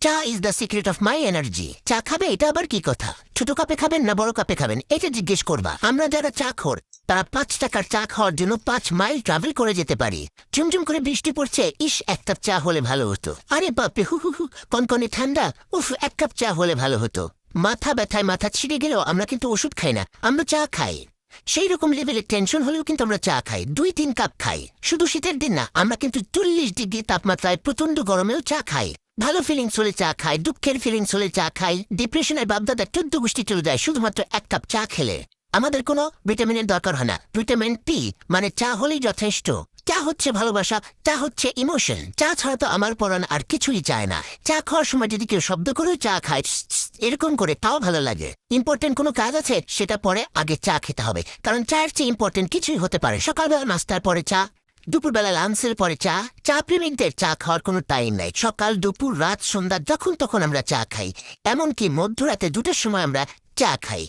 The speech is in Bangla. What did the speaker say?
চা is the secret of my energy. চা খাবে এটা আবার কি কথা? ছোট কাপে খাবেন না বড় কাপে খাবেন এটা জিজ্ঞেস করবা। আমরা যারা চা খোর তারা 5 টাকার চা খাওয়ার জন্য 5 মাইল ট্রাভেল করে যেতে পারি। ঝুমঝুম করে বৃষ্টি পড়ছে, ইস এক কাপ চা হলে ভালো হতো। আরে বাপরে হু হু হু কনকনে ঠান্ডা, উফ এক কাপ চা হলে ভালো হতো। মাথা ব্যথায় মাথা ছিঁড়ে গেলেও আমরা কিন্তু ওষুধ খাই না, আমরা চা খাই। সেই রকম লেভেলের টেনশন হলেও কিন্তু আমরা চা খাই, 2-3 কাপ খাই। শুধু শীতের দিন না, আমরা কিন্তু 40 ডিগ্রি তাপমাত্রায় প্রচন্ড গরমেও চা খাই। ভালো ফিলিংস হলে চা খাই, দুঃখের ফিলিংস হলে চা খাই। ডিপ্রেশনের বাপদাদা 14 গোষ্ঠী চলে যায় শুধুমাত্র 1 কাপ চা খেলে। আমাদের কোনো ভিটামিনের দরকার হয় না, ভিটামিন টি মানে চা হলেই যথেষ্ট। চা হচ্ছে ভালোবাসা, চা হচ্ছে ইমোশন। চা ছাড়া তো আমার পরাণ আর কিছুই চায় না। চা খাওয়ার সময় যদি কেউ শব্দ করে চা খায় এরকম করে, তাও ভালো লাগে। ইম্পর্টেন্ট কোনো কাজ আছে সেটা পরে, আগে চা খেতে হবে, কারণ চায়ের চেয়ে ইম্পর্টেন্ট কিছুই হতে পারে। সকালবেলা নাস্তার পরে চা, দুপুরবেলা লাঞ্চের পরে চা। চা প্রেমিকদের চা খাওয়ার কোনো টাইম নাই। সকাল দুপুর রাত সন্ধ্যা যখন তখন আমরা চা খাই, এমনকি মধ্যরাতে 2টার সময় আমরা চা খাই।